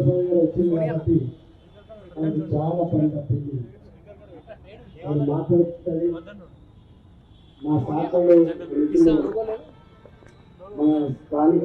కుమారస్వామి వచ్చింది కాబట్టి మనకి చాలా పని తప్పింది. వాళ్ళు మాట్లాడుతుంది మా శాఖలో మన స్థానిక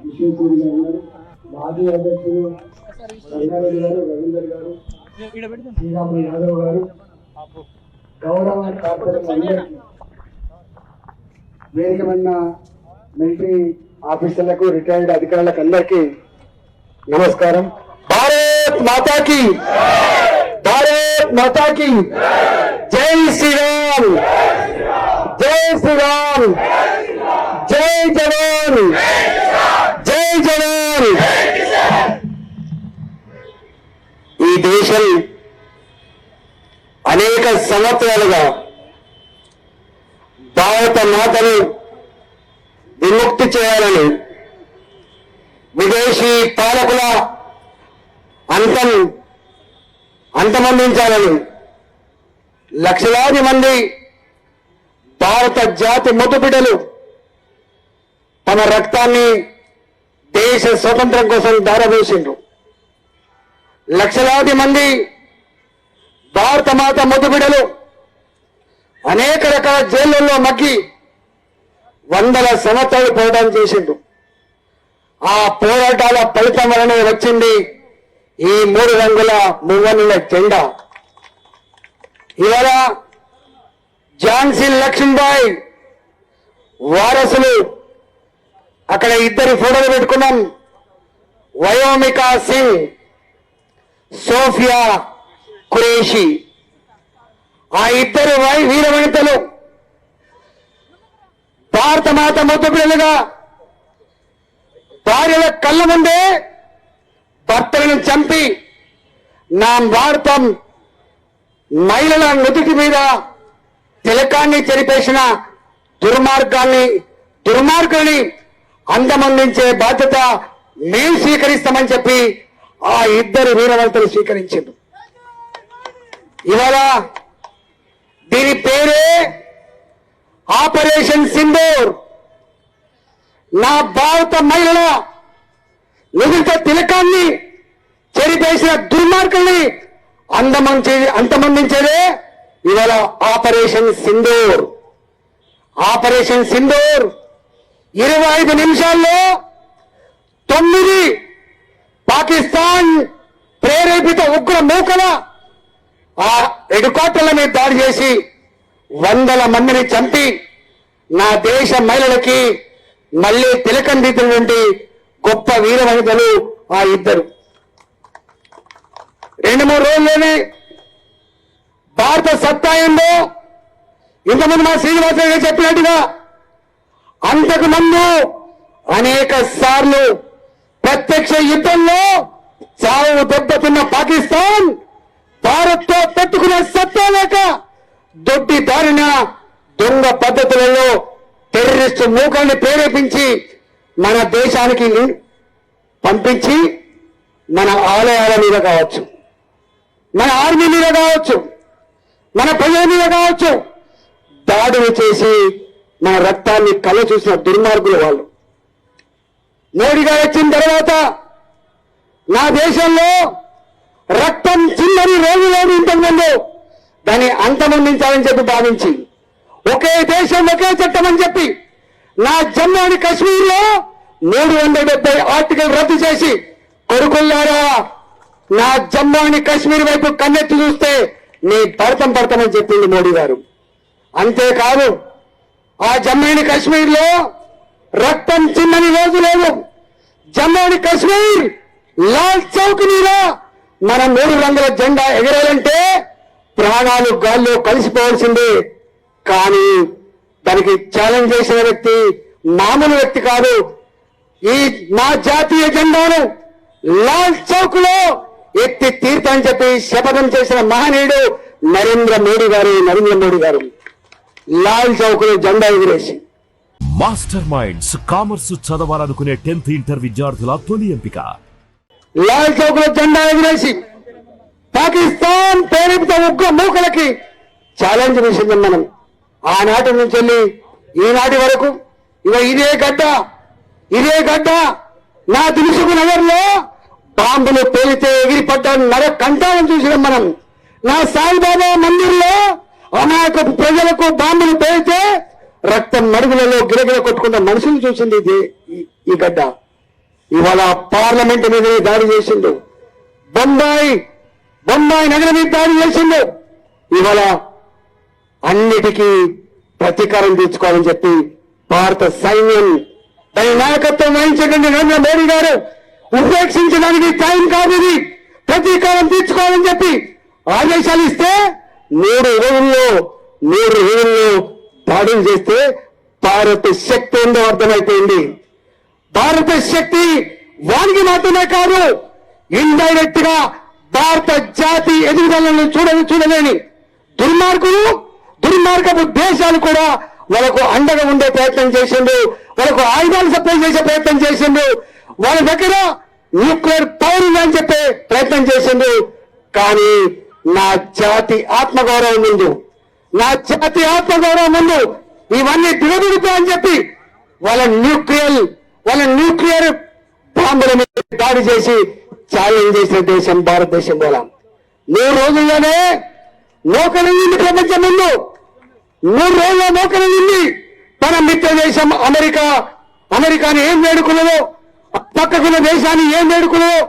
విశ్వేశ్వరి గారు, మాజీ అధ్యక్షులు రంగారెడ్డి గారు, రవీందర్ గారు, శ్రీరాములు యాదవ్ గారు, గౌరవ కార్పొరేట్ అందరికీ, వేదికమైన మిలిటరీ ఆఫీసర్లకు, రిటైర్డ్ అధికారులకు అందరికీ నమస్కారం. భారత్ మాతాకి, భారత్ మాతాకి జై శ్రీరామ్, జై శ్రీరామ్, జై జవాన్, జై జవాన్. ఈ దేశం అనేక సంవత్సరాలుగా భారత మాతను విముక్తి చేయాలని, విదేశీ పాలకుల అంతమొందించాలని లక్షలాది మంది భారత జాతి ముద్దుబిడ్డలు తమ రక్తాన్ని దేశ స్వతంత్రం కోసం ధారవేసిండ్రు. లక్షలాది మంది భారత మాత ముద్దుబిడ్డలు అనేక రకాల జైళ్లలో మగ్గి వందల సంవత్సరాలు పోరాటం చేసిండ్రు. ఆ పోరాటాల ఫలితం వలనే వచ్చింది ఈ 3 రంగుల మువ్వన్నెల జెండా. ఇవాళ ఝాన్సీ లక్ష్మీబాయి వారసులు అక్కడ 2 ఫోటోలు పెట్టుకున్నాం. వయోమికా సింగ్, సోఫియా ఖురేషి. ఆ 2 వీరవనితలు భారత మాత ముద్దుబిడ్డలుగా భార్యల కళ్ళ ముందే భర్తలను చంపి నా భారతం మహిళల నుదుటి మీద తిలకాన్ని చెరిపేసిన దుర్మార్గుని అంతమందించే బాధ్యత మేము స్వీకరిస్తామని చెప్పి ఆ 2 వీరవంతులు స్వీకరించారు. ఇవాళ దీని పేరే ఆపరేషన్ సింధూర్. నా భారత మహిళల నుదుట తిలకాన్ని చెరిపేసిన దుర్మార్గుల్ని అంతమందించేదే ఇవాళ ఆపరేషన్ సింధూర్. ఆపరేషన్ సింధూర్ 25 నిమిషాల్లో 9 పాకిస్తాన్ ప్రేరేపిత ఉగ్ర మూకల ఆ హెలికాప్టర్ల మీద దాడి చేసి వందల మందిని చంపి నా దేశ మహిళలకి మళ్లీ తిలకం దిద్దినటువంటి గొప్ప వీర వనితలు ఆ 2. 2-3 రోజుల్లోనే భారత సత్తా ఏందో ఇంతకుముందు మా శ్రీనివాసరావు గారు చెప్పినట్టుగా అంతకు ముందు అనేక సార్లు ప్రత్యక్ష యుద్ధంలో చావు దెబ్బతిన్న పాకిస్తాన్ భారత్ తో పెట్టుకునే సత్తా లేక దొడ్డి దారిన దొంగ పద్ధతులలో టెర్రరిస్టు మూకాన్ని ప్రేరేపించి మన దేశానికి పంపించి మన ఆలయాల మీద కావచ్చు, మన ఆర్మీ మీద కావచ్చు, మన ప్రజల మీద కావచ్చు దాడులు చేసి మన రక్తాన్ని కళ్ళ చూసిన దుర్మార్గులు వాళ్ళు. మోడీ గారు వచ్చిన తర్వాత నా దేశంలో రక్తం చిన్నది రోజులోని ఇంతకుముందు దాన్ని అంతమొందించాలని చెప్పి భావించి ఒకే దేశం ఒకే చట్టం అని చెప్పి నా జమ్మూ అండ్ కాశ్మీర్లో 370 ఆర్టికల్ రద్దు చేసి కొడుకుల్లారా నా జమ్మూ అండ్ కాశ్మీర్ వైపు కన్నెత్తి చూస్తే నీ పడతామని చెప్పింది మోడీ గారు. అంతేకాదు ఆ జమ్మూ అండ్ కాశ్మీర్లో రక్తం చిన్నని రోజు లేదు. జమ్మూ అండ్ కాశ్మీర్ లాల్ చౌక్ మీద మన 3 రంగుల జెండా ఎగరాలంటే ప్రాణాలు గాల్లో కలిసిపోవాల్సిందే. కానీ దానికి ఛాలెంజ్ చేసిన వ్యక్తి మామూలు వ్యక్తి కాదు. ఈ మా జాతీయ జెండాను లాల్ చౌక్ లో ఎత్తి తీర్థని చెప్పి శపథం చేసిన మహనీయుడు నరేంద్ర మోడీ గారు లాల్ చౌక్ లో జెండా ఎగిరేసి. మాస్టర్ మైండ్స్ కామర్స్ చదవాలనుకునే 10th ఇంటర్ విద్యార్థుల తొలి ఎంపిక. లాల్ చౌక్ లో జెండా ఎగిరేసి పాకిస్తాన్ ప్రేరేపిత ఉగ్ర మూకలకి ఛాలెంజ్ చేసింది మనం. ఆనాటి నుంచి ఈనాటి వరకు ఇదే గడ్డ నా దిల్సుఖ్ నగర్ లో బాంబులు పేలితే ఎగిరిపడ్డ నర కంఠాలను చూసినాం మనం. నా సాయిబాబా మందిర్లో అమాయక ప్రజలకు బాంబులు పేలితే రక్తం మడుగులలో గిరగిర కొట్టుకున్న మనుషులు చూసింది ఈ గడ్డ. ఇవాళ పార్లమెంట్ మీద దాడి చేసిండు, బొంబాయి నగరం మీద దాడి చేసిండు. ఇవాళ అన్నిటికీ ప్రతీకారం తీర్చుకోవాలని చెప్పి భారత సైన్యం దాని నాయకత్వం వహించేటువంటి నరేంద్ర మోడీ గారు ఉపేక్షించడానికి టైం కాదు, ఇది ప్రతీకారం తీర్చుకోవాలని చెప్పి ఆదేశాలు ఇస్తే 3 రోజుల్లో దాడులు చేస్తే భారత శక్తి ఏందో అర్థమైపోయింది. భారత శక్తి వానికి మాత్రమే కాదు, ఇండైరెక్ట్ గా భారత జాతి ఎదుగుదలను చూడలేని దుర్మార్గపు దేశాలు కూడా వాళ్ళకు అండగా ఉండే ప్రయత్నం చేసిండు, వాళ్ళకు ఆయుధాలు సప్లై చేసే ప్రయత్నం చేసిండు, వాళ్ళ దగ్గర న్యూక్లియర్ పవర్ ఉందని చెప్పే ప్రయత్నం చేసిండు. కానీ నా జాతి ఆత్మగౌరవం ముందు ఇవన్నీ దిగదుడుతాయని చెప్పి వాళ్ళ న్యూక్లియర్ బాంబుల మీద దాడి చేసి ఛాలెంజ్ చేసిన దేశం భారతదేశం. కూడా 3 రోజుల్లోనే మోకరింది ప్రపంచం ముందు. 3 రోజుల్లో మోకరింది తన మిత్ర దేశం అమెరికాని ఏం వేడుకున్నదో, పక్కకున్న దేశాన్ని ఏం వేడుకున్నదో,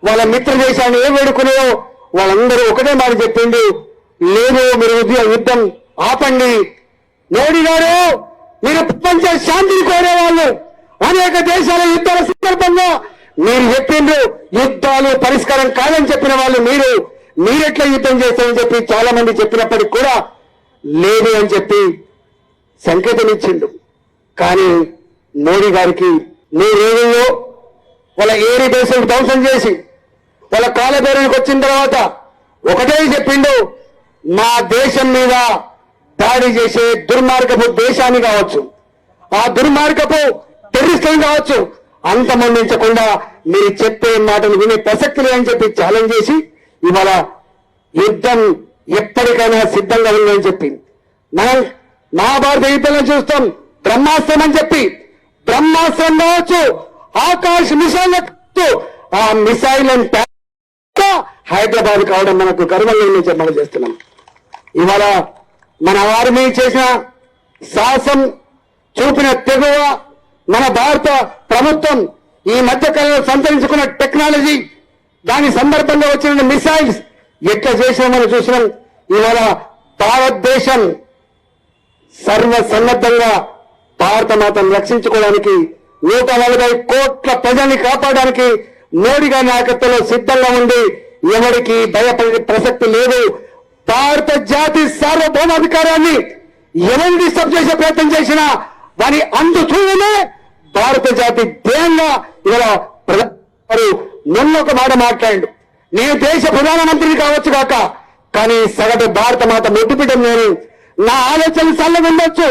వాళ్ళ మిత్ర దేశాన్ని ఏం వేడుకున్నదో వాళ్ళందరూ ఒకటే మాట చెప్పిండు, లేదు మీరు యుద్ధం ఆపండి. మోడీ గారు మీరు ప్రపంచ శాంతిని కోరేవాళ్ళు, అనేక దేశాల యుద్ధాల సందర్భంగా మీరు చెప్పిండ్రు యుద్ధాలు పరిష్కారం కాదని చెప్పిన వాళ్ళు మీరెట్లా యుద్ధం చేస్తారని చెప్పి చాలా మంది చెప్పినప్పటికీ కూడా లేదు అని చెప్పి సంకేతం ఇచ్చిండు. కానీ మోడీ గారికి 3 రోజుల్లో వాళ్ళ ఏరి దేశం ధ్వంసం చేసి వాళ్ళ కాలబేరానికి వచ్చిన తర్వాత ఒకటే చెప్పిండు, మా దేశం మీద దాడి చేసే దుర్మార్గపు దేశాన్ని కావచ్చు, ఆ దుర్మార్గపు టెర్రరిస్టులను కావచ్చు, అంతమందించకుండా మీరు చెప్పే మాటలు వినే ప్రసక్తి లేదని చెప్పి ఛాలెంజ్ చేసి ఇవాళ యుద్ధం ఎప్పటికైనా సిద్ధంగా ఉందని చెప్పి మనం మహాభారత యుద్ధంలో చూస్తాం. బ్రహ్మాస్త్రం అని చెప్పి బ్రహ్మాస్త్రం కావచ్చు, ఆకాశ్ మిసైల్ ఆ మిసైల్ హైదరాబాద్ కావడం మనకు గర్వంగా మనం చేస్తున్నాం. ఇవాళ మన ఆర్మీ చేసిన సాహసం చూపిన తెగువ మన భారత ప్రభుత్వం ఈ మధ్య కాలంలో సంతరించుకున్న టెక్నాలజీ, దాని సందర్భంగా వచ్చిన మిసైల్స్ ఎట్లా చేసినామని చూసినాం. ఇవాళ భారతదేశం సర్వసన్నద్ధంగా భారత మాతను రక్షించుకోవడానికి 140 కోట్ల ప్రజల్ని కాపాడడానికి మోడీ గారి నాయకత్వంలో సిద్ధంగా ఉంది. ఎవరికి భయపడే ప్రసక్తి లేదు. భారత జాతి సార్వభౌమాధికారాన్ని ఎవరిని డిస్టర్బ్ చేసే ప్రయత్నం చేసినా దాని చూడనే భారత జాతి ధ్యేయంగా ఇవాళ ప్రధాని మొన్న ఒక మాట మాట్లాడు, నేను దేశ ప్రధానమంత్రిని కావచ్చు కాక, కానీ సగటు భారత మాత ముద్దుపిటం నేను. నా ఆలోచనలు చల్లగా ఉండొచ్చు,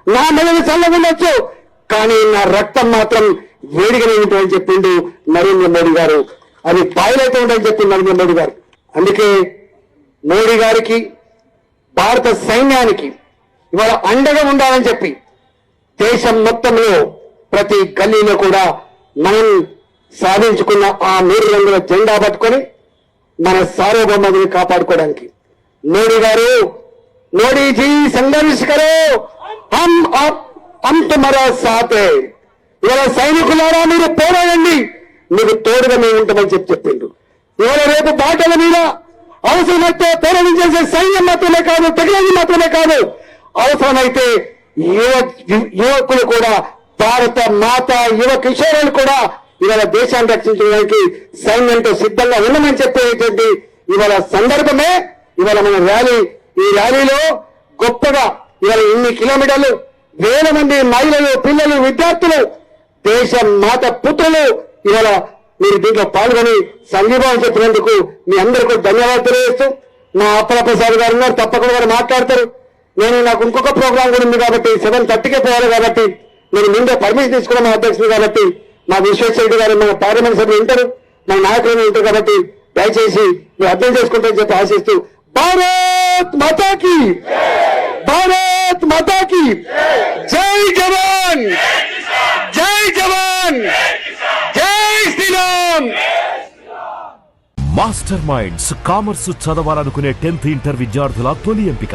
నా మెదడు చల్లగా ఉండొచ్చు, కానీ నా రక్తం మాత్రం వేడిగానే ఉంటుందని చెప్పిండు నరేంద్ర మోడీ గారు. అది బాయిలైతే ఉంటుందని చెప్పింది నరేంద్ర మోడీ గారు. అందుకే మోడీ గారికి భారత సైన్యానికి ఇవాళ అండగా ఉండాలని చెప్పి దేశం మొత్తంలో ప్రతి గల్లీలో కూడా మనం సాధించుకున్న ఆ 3 రంగుల జెండా పట్టుకొని మన సార్వభౌమాన్ని కాపాడుకోవడానికి మోడీజీ సంఘర్ష్ కరో హమ్ తుమ్హారా సాత్ హై. ఇవాళ సైనికులారా మీరు పోరాడండి, మీకు తోడుగా మేము ఉంటామని చెప్పిండు. ఇవాళ రేపు బాటల మీద అవసరమైతే పోరాటం చేసే సైన్యం మాత్రమే కాదు, టెక్నాలజీ మాత్రమే కాదు, అవసరమైతే యువకులు కూడా, భారత మాత యువ కిషోరులు కూడా ఇవాళ దేశాన్ని రక్షించడానికి సైన్యంతో సిద్ధంగా ఉండమని చెప్పేటువంటి ఇవాళ సందర్భమే ఇవాళ మన ఈ ర్యాలీలో గొప్పగా ఇవాళ ఇన్ని కిలోమీటర్లు, వేల మంది మహిళలు, పిల్లలు, విద్యార్థులు, దేశ మాత పుత్రులు ఇవాళ మీరు దీంట్లో పాల్గొని సంఘీభావం చెప్పినందుకు మీ అందరికీ ధన్యవాదాలు తెలియజేస్తూ, మా అప్పల ప్రసాద్ గారు ఉన్నారు, తప్పకుండా వారు మాట్లాడతారు. నాకు ఇంకొక ప్రోగ్రాం కూడా ఉంది కాబట్టి 7:30కే పోవాలి కాబట్టి నేను ముందే పర్మిషన్ తీసుకున్న మా అధ్యక్షుడు కాబట్టి మా విశ్వేశ్వరరెడ్డి గారు మన పార్లమెంట్ సభ్యులు ఉంటారు, మన నాయకులు ఉంటారు కాబట్టి దయచేసి మీరు అర్థం చేసుకుంటారని చెప్పి ఆశిస్తూ భారత్ మాతాకి జై జవాన్, జై జవాన్, జై రామ్. మాస్టర్ మైండ్స్ కామర్స్ చదవాలనుకునే 10th ఇంటర్ విద్యార్థుల తొలి ఎంపిక.